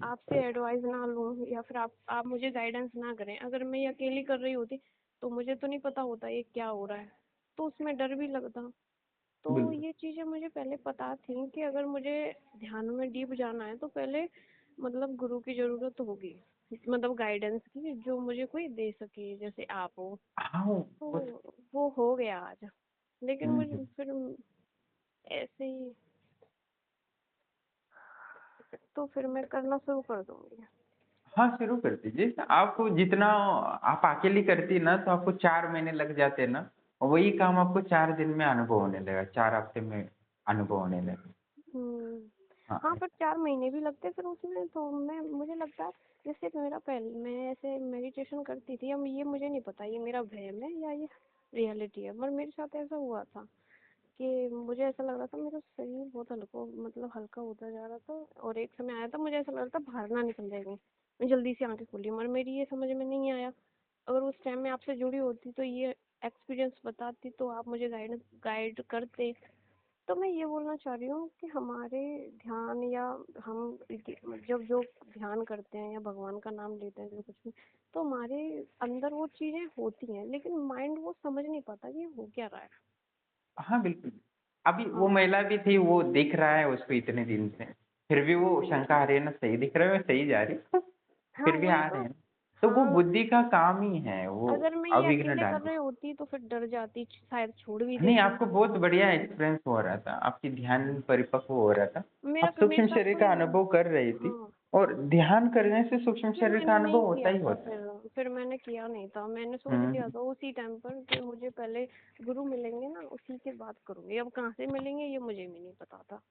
आपसे एडवाइस ना लूँ या फिर आप मुझे गाइडेंस ना करें। अगर मैं ये अकेली कर रही होती तो मुझे तो नहीं पता होता ये क्या हो रहा है, तो उसमें डर भी लगता। तो बिल्कुल। ये चीज़ें मुझे पहले पता थी कि अगर मुझे ध्यान में डीप जाना है तो पहले मतलब गुरु की ज़रूरत होगी, मतलब गाइडेंस की, जो मुझे कोई दे सके जैसे आप हो। हाँ तो वो हो गया आज, लेकिन हम्म। मुझे फिर ऐसे ही, तो फिर मैं करना शुरू कर दूंगी। हाँ, शुरू कर दीजिए। आपको जितना आप अकेली करती ना तो आपको 4 महीने लग जाते ना, वही काम आपको 4 दिन में अनुभव होने लगा, 4 हफ्ते में अनुभव होने लगा। हम्म। हाँ, हाँ। पर 4 महीने भी लगते फिर उसमें, तो मैं मुझे लगता है जैसे मेरा पहले मैं ऐसे मेडिटेशन करती थी, अब ये मुझे नहीं पता ये मेरा वहम है या ये रियलिटी है, पर मेरे साथ ऐसा हुआ था कि मुझे ऐसा लग रहा था मेरा शरीर बहुत हल्का, मतलब हल्का होता जा रहा था, और एक समय आया था मुझे ऐसा लग रहा था बाहर ना निकल जाएगी। मैं जल्दी से आंखें खोली, मगर मेरी ये समझ में नहीं आया। अगर उस टाइम में आपसे जुड़ी होती तो ये एक्सपीरियंस बताती तो आप मुझे गाइड करते। तो मैं ये बोलना चाह रही हूँ कि हमारे ध्यान या हम जब जो ध्यान करते हैं या भगवान का नाम लेते हैं जो कुछ भी, तो हमारे अंदर वो चीजें होती हैं, लेकिन माइंड वो समझ नहीं पाता कि हो क्या रहा है। हाँ, बिल्कुल। अभी वो हाँ। महिला भी थी, वो दिख रहा है उसको इतने दिन से, फिर भी वो शंका आ रही है ना, सही दिख रहा है, मैं सही जा रही हूँ, हाँ फिर भी वही आ रहे तो। हैं। तो वो हाँ, बुद्धि का काम ही है, वो अगर मैं ये अविघ्न अकेले कर डालना। रही होती तो फिर डर जाती, शायद छोड़ भी नहीं, देती। आपको बहुत बढ़िया एक्सपीरियंस हो रहा था, आपकी ध्यान परिपक्व हो रहा था, आप मेरे सूक्ष्म साथ शरीर कोई, का अनुभव कर रही थी, हाँ, और ध्यान करने से सूक्ष्म फिर शरीर का मैंने अनुभव नहीं होता किया ही था, होता है। फिर मैंने किया नहीं था, मैंने सोच लिया हम्म। था उसी टाइम पर कि मुझे पहले गुरु मिलेंगे ना उसी के बाद करूंगी। अब कहाँ से मिलेंगे ये मुझे भी नहीं पता था,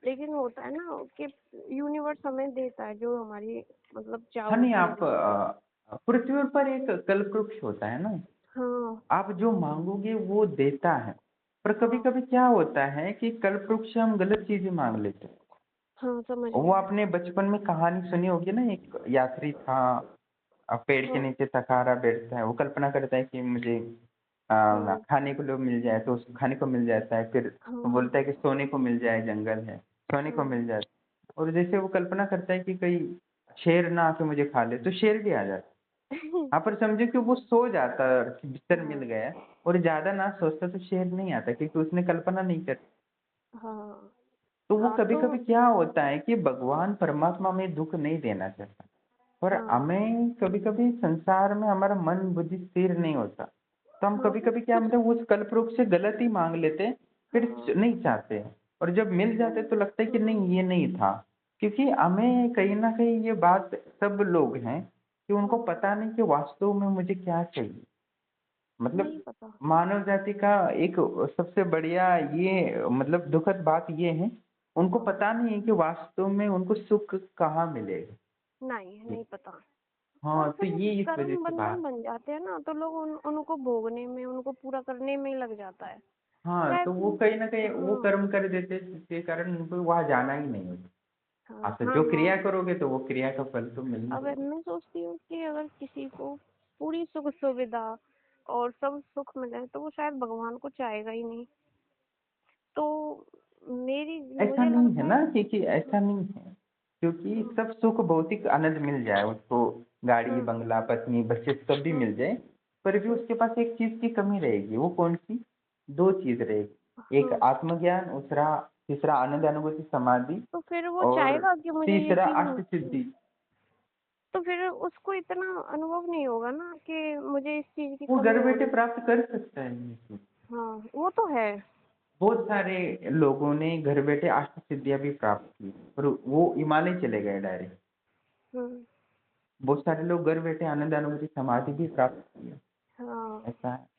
लेकिन होता है ना कि यूनिवर्स हमें देता है जो हमारी मतलब चाह हाँ, नहीं, होती है आप जो। पृथ्वी पर एक कल्पवृक्ष होता है ना, हाँ। आप जो मांगोगे वो देता है। पर कभी हाँ। कभी क्या होता है कि कल्पवृक्ष से हम गलत चीजें मांग लेते हैं। हाँ समझ वो गए। आपने बचपन में कहानी सुनी होगी ना, एक यात्री था, पेड़ के हाँ। नीचे थका रहा बैठता है, वो कल्पना करता है कि मुझे हाँ। खाने को लोग मिल जाए, तो उसको खाने को मिल जाता है, फिर वो हाँ। बोलता है कि सोने को मिल जाए, जंगल है, सोने को हाँ। मिल जाए। और जैसे वो कल्पना करता है कि कहीं शेर ना आके मुझे खा ले, तो शेर भी आ जाता है। हाँ, पर समझो कि वो सो जाता है कि बिस्तर मिल हाँ। गया, और ज्यादा ना सोचता तो शेर नहीं आता, क्योंकि उसने कल्पना नहीं कर। हाँ। तो वो हाँ कभी तो। कभी क्या होता है कि भगवान परमात्मा में दुख नहीं देना चाहता, पर हाँ। हमें कभी कभी संसार में हमारा मन बुद्धि स्थिर नहीं होता, तो हम हाँ कभी तो कभी क्या कुछ। मतलब उस कल्पवृक्ष से गलत ही मांग लेते हैं, फिर हाँ नहीं चाहते हैं, और जब मिल तो। जाते हैं तो लगता है कि हाँ। नहीं, ये नहीं था। क्योंकि हमें कहीं ना कहीं ये बात, सब लोग हैं कि उनको हाँ पता नहीं कि वास्तव में मुझे क्या चाहिए। नहीं मतलब पता। मानव जाति का एक सबसे बढ़िया ये मतलब दुखद बात ये है, उनको हाँ। पता नहीं है कि वास्तव में उनको सुख कहाँ मिलेगा। नहीं पता। और हाँ, तो फिर ये इस वजह कर्म से बंधन बात। बन जाते हैं ना, तो लोग उनको भोगने में, उनको पूरा करने में ही लग जाता है हाँ, तो वो शायद। कहीं ना कहीं वो हाँ। कर्म कर देते हैं, जिसके कारण उनको वहां जाना ही नहीं होता। हाँ। हाँ, तो हाँ। जो हाँ। क्रिया करोगे तो वो क्रिया का फल तो मिलना अब ही है। मैं सोचती हूँ कि अगर किसी को पूरी सुख सुविधा और सब सुख मिले तो वो शायद भगवान को चाहेगा ही नहीं। तो ऐसा मुझे नहीं है लगता है। ना, क्योंकि ऐसा नहीं है, क्योंकि हाँ। सब सुख भौतिक आनंद मिल जाए उसको, गाड़ी हाँ। बंगला पत्नी बच्चे सब भी हाँ। मिल जाए, पर भी हाँ। उसके पास एक चीज की कमी रहेगी, वो कौन सी? दो चीज रहेगी, एक हाँ। आत्मज्ञान, दूसरा तीसरा आनंद अनुभूति समाधि, तो फिर वो और चाहेगा कि मुझे ये तीसरा चीज अष्ट सिद्धि। तो फिर उसको इतना अनुभव नहीं होगा ना कि मुझे इस चीज की वो कमी घर हो बैठे रही है। प्राप्त कर सकता है ये चीज। हाँ वो तो है। बहुत सारे लोगों ने घर बैठे अष्ट सिद्धियां भी प्राप्त की, और वो हिमालय चले गए डायरेक्ट। हम्म। बहुत सारे लोग घर बैठे आनंद अनुभूति समाधि भी प्राप्त किए। हाँ। ऐसा है।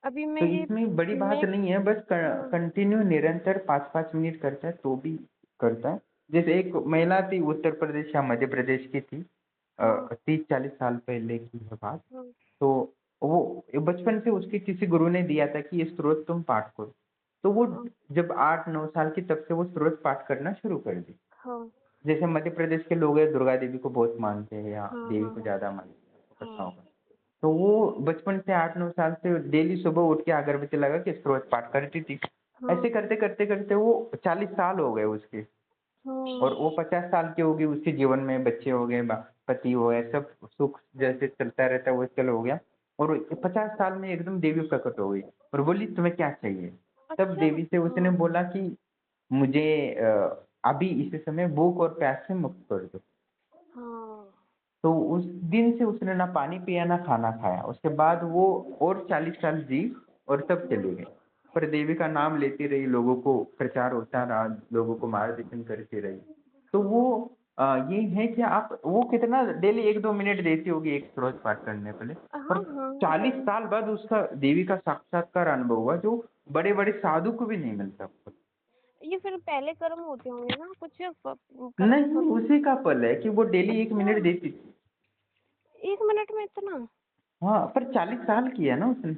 अभी मैं तो ये इसमें बड़ी बात मैं नहीं है, बस हाँ। कंटिन्यू निरंतर 5-5 मिनट करता है तो भी करता है। जैसे एक महिला थी, उत्तर प्रदेश या मध्य प्रदेश की थी, हाँ। 30-40 साल पहले की है बात। हाँ। तो वो बचपन से उसके किसी गुरु ने दिया था कि ये स्त्रोत तुम पाठ करो, तो वो हाँ। जब 8-9 साल की, तब से वो स्त्रोत पाठ करना शुरू कर दी। हाँ। जैसे मध्य प्रदेश के लोग हैं, दुर्गा देवी को बहुत मानते हैं, या हाँ। देवी हाँ। को हाँ। ज्यादा मानते हैं, आपको पता हाँ। होगा। तो वो बचपन से 8-9 साल से डेली सुबह उठ के अगरबत्ती लगा के स्त्रोत पाठ करती थी। ऐसे हाँ। करते करते करते वो 40 साल हो गए उसके। और हाँ। वो 50 साल की होगी, उसके जीवन में बच्चे हो गए, पति हो गए, सब सुख जैसे चलता रहता है वो चल हो गया। और 50 साल में एकदम देवी प्रकट हो गई और बोली तुम्हें क्या चाहिए। तब अच्छा। देवी से उसने हाँ। बोला कि मुझे अभी इस समय भूख और प्यास से मुक्त कर दो। हाँ। तो उस दिन से उसने ना पानी पिया ना खाना खाया। उसके बाद वो और 40 साल जी और तब चले गए। पर देवी का नाम लेती रही, लोगों को प्रचार होता रहा, लोगों को मार्गदर्शन करती रही। तो वो ये है कि आप वो कितना डेली 1-2 मिनट देती होगी एक श्लोक पाठ करने के लिए। हाँ। पर हाँ। 40 साल बाद उसका देवी का साक्षात्कार अनुभव हुआ, जो बड़े-बड़े साधु को भी नहीं मिलता। ये फिर पहले कर्म होते होंगे ना कुछ कर्म नहीं, फल। उसी का फल है कि वो डेली 1 अच्छा। मिनट देती थी। 1 मिनट में इतना? हाँ, पर 40 साल किया ना उसने।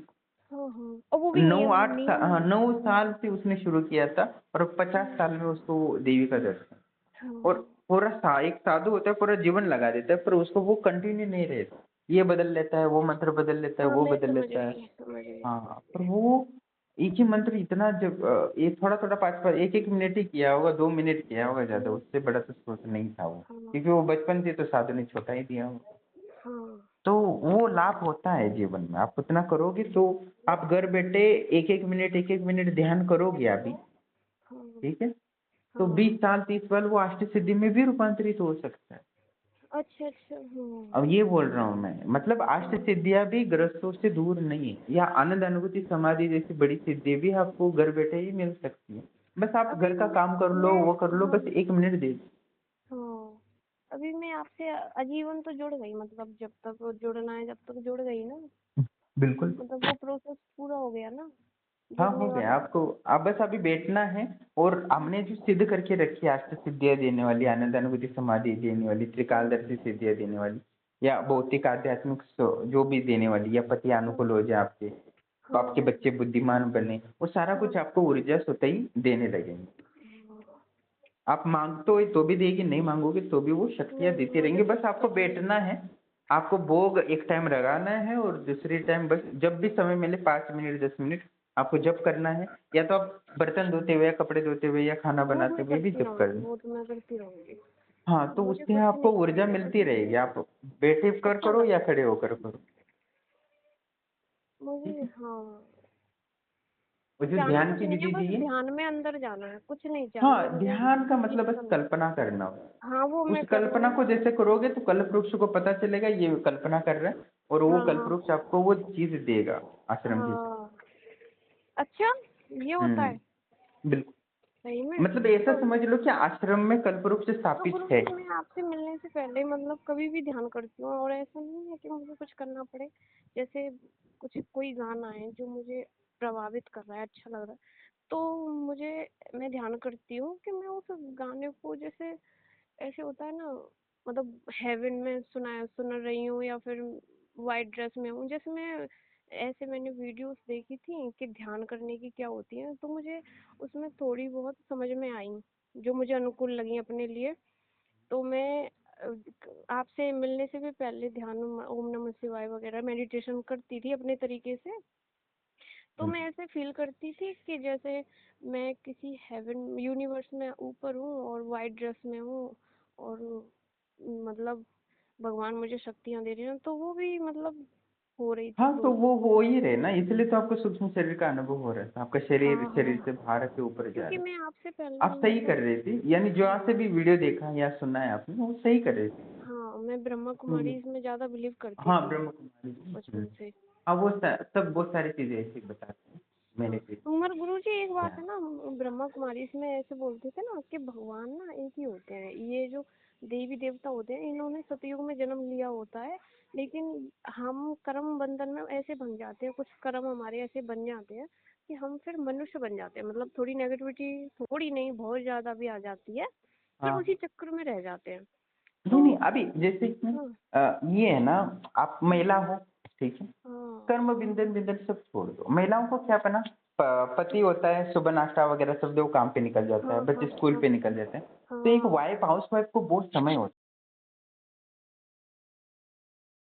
हाँ हाँ, और वो भी 9 नियम 8 नियम। हाँ, 9 साल से उसने शुरू किया था और 50 साल में उसको देवी का दर्शन। और हाँ। पूरा एक साधु होता है, पूरा जीवन लगा देता है, पर उसको वो कंटिन्यू नहीं रहता। ये बदल लेता है, वो मंत्र बदल लेता है, हाँ वो मैं बदल समझ लेता है। गई, समझ गई। हाँ, पर वो एक ही मंत्र इतना जब ये थोड़ा-थोड़ा 5-5 1-1 मिनट ही किया होगा, 2 मिनट किया होगा ज़्यादा, हम्म। उससे बड़ा तो सोर्स नहीं था वो। हाँ। क्योंकि वो बचपन से तो साधु ने छोटा ही दिया होगा। हाँ। तो वो लाभ होता है जीवन में, आप उतना करोगे तो आप घर बैठे 1-1 मिनट ध्यान करोगे अभी, हाँ। ठीक है? तो हाँ। 20 साल 30 साल वो अष्टसिद्धि में भी रूपांतरित हो सकता है। अच्छा अच्छा। हाँ। अब ये बोल रहा हूँ मैं, मतलब अष्टसिद्धियाँ भी गृहस्थों से दूर नहीं है, या आनंद अनुभूति समाधि जैसी बड़ी सिद्धि भी आपको घर बैठे ही मिल सकती है। बस आप अभी घर का काम कर लो, मैं। वो कर लो, हाँ। बस 1 मिनट दे दो। हाँ। अभी मैं आपसे आजीवन तो जुड़ गई, मतलब जब तक वो जुड़ना है जब तक जुड़ गई ना। बिल्कुल। मतलब वो प्रोसेस पूरा हो गया ना, हाँ, हो जुड़ने गया वाला। आपको। आप बस अभी बैठना है और हमने जो सिद्ध करके रखी है अष्टसिद्धियाँ देने वाली, आनंद अनुभूति समाधि देने वाली, त्रिकालदर्शी सिद्धियाँ देने वाली, या भौतिक आध्यात्मिक जो भी देने वाली, या पति अनुकूल हो जाए आपके, तो आपके हाँ। बच्चे बुद्धिमान बने, वो सारा हाँ। कुछ आपको ऊर्जा स्वतः ही देने लगेंगे। आप मांगते हो तो भी देगी, नहीं मांगोगे तो भी वो शक्तियाँ नहीं, देती मुझे रहेंगी। कुछ बस आपको करना है। बैठना है, आपको भोग एक टाइम लगाना है और दूसरी टाइम बस जब भी समय मिले 5 मिनट 10 मिनट आपको जप करना है। या तो आप बर्तन धोते हुए या कपड़े धोते हुए या खाना वो बनाते मैं हुए भी करती जप रहूंगी, करना। वो तो मैं करती रहूंगी। हाँ, तो मुझे उससे कुछ आपको नहीं ऊर्जा चाहिए, बस मिलती रहेगी। मुझे आप बैठे कर अच्छा करो या लगता खड़े है। होकर करो, ठीक मुझे है? हाँ, और जो जाना ध्यान कुछ की नहीं है, विधि बस दी है, ध्यान में अंदर जाना है, कुछ नहीं चाहिए हाँ, मुझे। ध्यान का मतलब चीज बस करना। कल्पना करना हो। हाँ वो उस मैं कर रही कल्पना हूँ को ना। जैसे करोगे तो कल्पवृक्ष को पता चलेगा ये कल्पना कर रहा है, और वो हाँ हाँ। कल्पवृक्ष आपको वो चीज देगा आश्रम की। हाँ। अच्छा, ये होता है? बिल्कुल। सही में? मतलब ऐसा तो समझ लो कि आश्रम में कल्पवृक्ष तो स्थापित है। गुरुजी, मैं आपसे मिलने से पहले मतलब कभी भी ध्यान करती हूँ, और ऐसा नहीं है कि मुझे कुछ करना पड़े। जैसे कुछ कोई गाना है जो मुझे प्रभावित कर रहा है, अच्छा लग रहा है, तो मुझे मैं ध्यान करती हूँ कि मैं उस गाने को, जैसे ऐसे होता है ना, मतलब हेवन में सुन रही हूँ, या फिर वाइट ड्रेस में हूँ, जैसे मैं ऐसे मैंने वीडियोस देखी थी कि ध्यान करने की क्या होती है, तो मुझे उसमें थोड़ी बहुत समझ में आई, जो मुझे अनुकूल लगी अपने लिए। तो मैं आपसे मिलने से भी पहले ध्यान ओम नमः शिवाय वगैरह मेडिटेशन करती थी अपने तरीके से। तो मैं ऐसे फील करती थी कि जैसे मैं किसी हेवन यूनिवर्स में ऊपर हूँ और वाइट ड्रेस में हूँ, और मतलब भगवान मुझे शक्तियाँ दे रहे हैं, तो वो भी मतलब हो रही थी हाँ, तो तो। वो हो ही रहे ना, इसलिए तो आपको सूक्ष्म शरीर का अनुभव हो रहा था। आपका शरीर हाँ शरीर हाँ, से बाहर के ऊपर जा क्योंकि रहा है। मैं आपसे पहले आप सही कर मतलब। रहे थे, यानी जो हाँ। आपसे भी वीडियो देखा या सुना है आपने वो सही कर रहे थे। हाँ, मैं ब्रह्मा हम्म, कुमारी में ज्यादा बिलीव करती हाँ, थी ब्रह्म कुमारी जी। बचपन से। हाँ, वो सब बहुत सारी चीजें ऐसी बताते हैं हाँ, मेरे पे। मगर गुरुजी एक बात क्या? है ना, ब्रह्मा कुमारी इसमें ऐसे बोलते थे ना कि भगवान ना एक ही होते हैं, ये जो देवी देवता होते हैं इन्होंने सतयुग में जन्म लिया होता है, लेकिन हम कर्म बंधन में ऐसे बन जाते हैं, कुछ कर्म हमारे ऐसे बन जाते हैं कि हम फिर मनुष्य बन जाते हैं, मतलब थोड़ी नेगेटिविटी, थोड़ी नहीं बहुत ज्यादा भी आ जाती है, फिर उसी हाँ, चक्कर में रह जाते हैं। नहीं तो नहीं, अभी जैसे कि हाँ। ये है ना, आप महिला हो, ठीक है, हाँ। कर्म बिंदन बिंदन सब छोड़ दो। महिलाओं को क्या पना, पति होता है, सुबह नाश्ता वगैरह सब दे, वो काम पे निकल जाता है, हाँ। बच्चे हाँ। स्कूल हाँ। पे निकल जाते हैं। तो एक हाँ। वाइफ हाउस वाइफ को बहुत समय होता है।